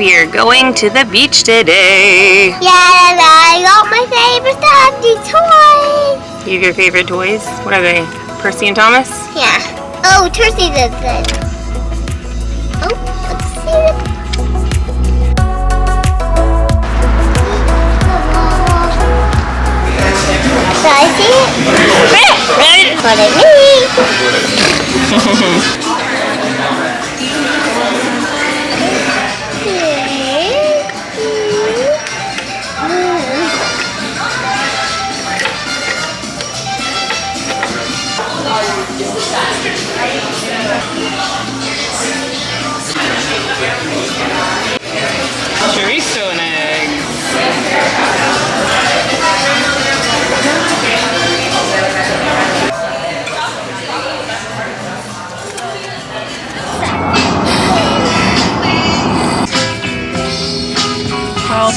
We are going to the beach today. Yeah, I got my favorite stuffy toys. You have your favorite toys? What are they? Percy and Thomas? Yeah. Oh, Percy does that. Oh, let's see it. So I see it. What I need. Chorizo and eggs.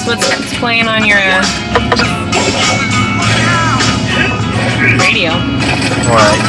What's playing on your radio? What?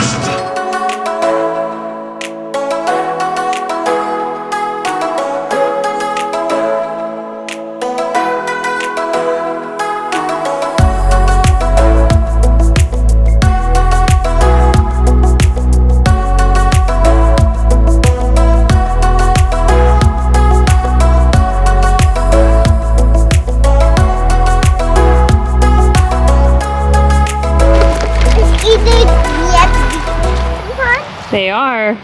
They are.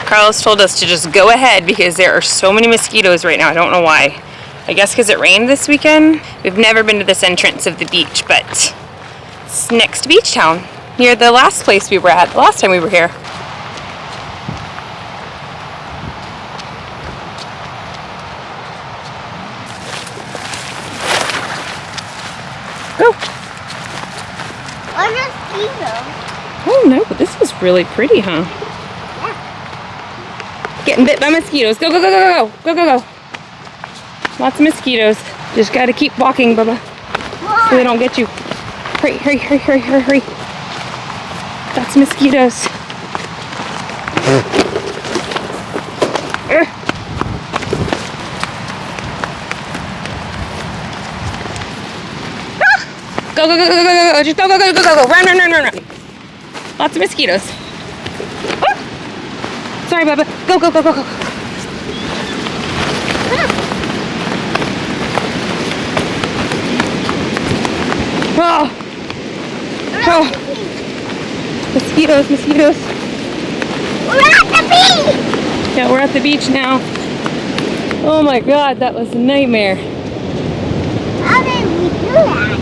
Carlos told us to just go ahead because there are so many mosquitoes right now. I don't know why. I guess because it rained this weekend. We've never been to this entrance of the beach, but it's next to Beach Town, near the last place we were at the last time we were here. Go. Oh no, but this was really pretty, huh? Yeah. Getting bit by mosquitoes. Go, go, go, go, go, go, go, go. Lots of mosquitoes. Just gotta keep walking, Bubba, so they don't get you. Hurry, hurry, hurry, hurry, hurry, hurry. That's mosquitoes. Go, go, go, go, go, go, go, just go, go, go, go, go, go, run, run, run, run, run. Lots of mosquitoes. Oh. Sorry, Bubba. Go, go, go, go, go. Oh. Oh. Mosquitoes, mosquitoes. We're at the beach. Yeah, we're at the beach now. Oh my God, that was a nightmare. How did we do that?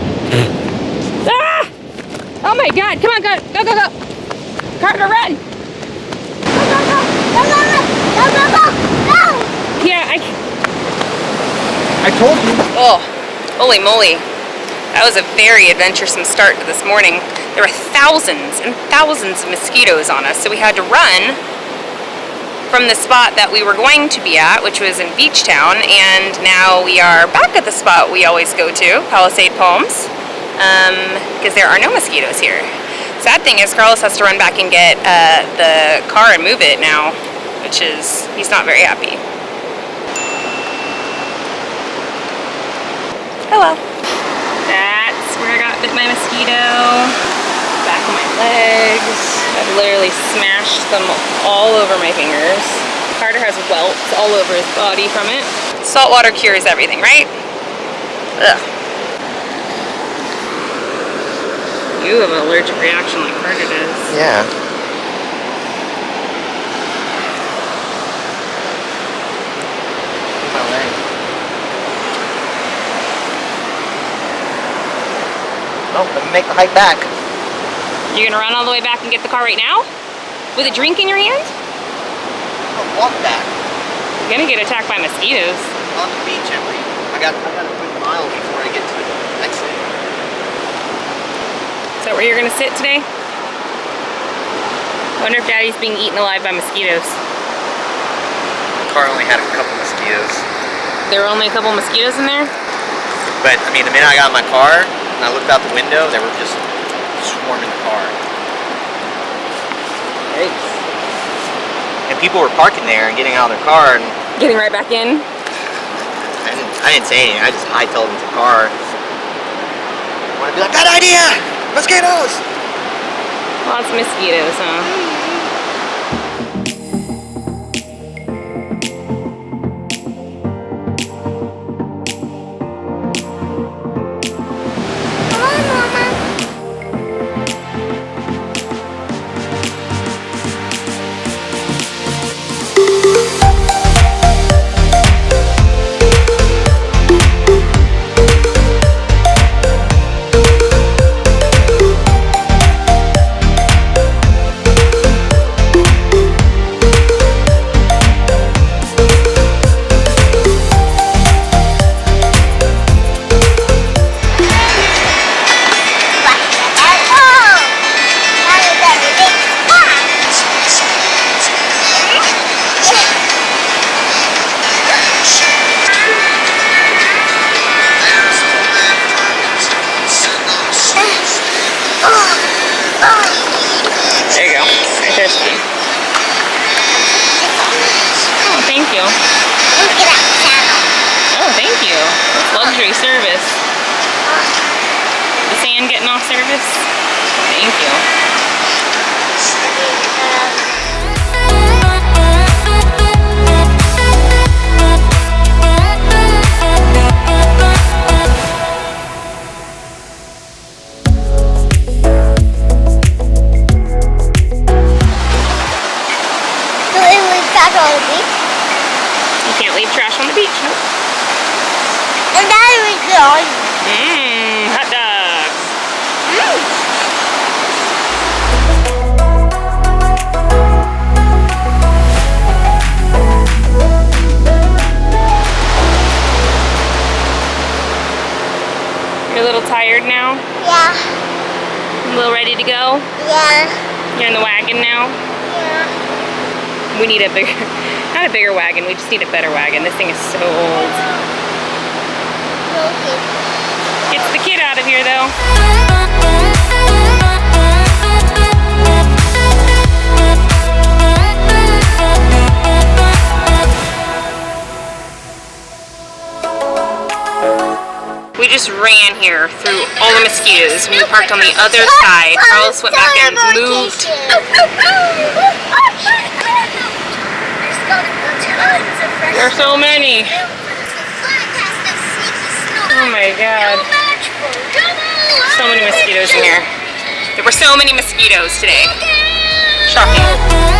Ah! Oh my God! Come on, go, go, go, go! Carter, run! Go, go, go! Go, go, go! Go, go, go! Go! Yeah, I told you. Oh, holy moly! That was a very adventuresome start to this morning. There were thousands and thousands of mosquitoes on us, so we had to run from the spot that we were going to be at, which was in Beach Town, and now we are back at the spot we always go to, Palisade Palms. Because there are no mosquitoes here. Sad thing is Carlos has to run back and get the car and move it now, which is, he's not very happy. Hello. That's where I got bit by a mosquito. Back of my legs. I've literally smashed them all over my fingers. Carter has welts all over his body from it. Salt water cures everything, right? Ugh. You have an allergic reaction like Carter does. Yeah. My leg. Oh, let me make the hike back. You're gonna run all the way back and get the car right now? With a drink in your hand? I'll walk back. You're gonna get attacked by mosquitoes. On the beach, Emily. I got a good mile before I get to the exit. Is that where you're gonna sit today? I wonder if Daddy's being eaten alive by mosquitoes. The car only had a couple mosquitoes. There were only a couple mosquitoes in there? But, I mean, the minute I got in my car and I looked out the window, they were just swarming the car. Thanks. and people were parking there and getting out of their car, and Getting right back in. I didn't say anything. I just hightailed them to the car. I want to be like, bad idea! Mosquitoes! Lots of mosquitoes, huh? There you go. Right there's one. Oh, thank you. Look at that channel. Oh, thank you. That's luxury service. The sand getting off service? Thank you. Trash on the beach. You can't leave trash on the beach, no? And that was good. Hot dogs. You're a little tired now? Yeah. A little ready to go? Yeah. You're in the wagon now? Yeah. We need a bigger, not a bigger wagon, we just need a better wagon. This thing is so old. Okay. Gets the kid out of here though. We just ran here through all the mosquitoes. We parked on the other side. Carlos went back and moved. There are so many. Oh my god. So many mosquitoes in here. There were so many mosquitoes today. Shocking.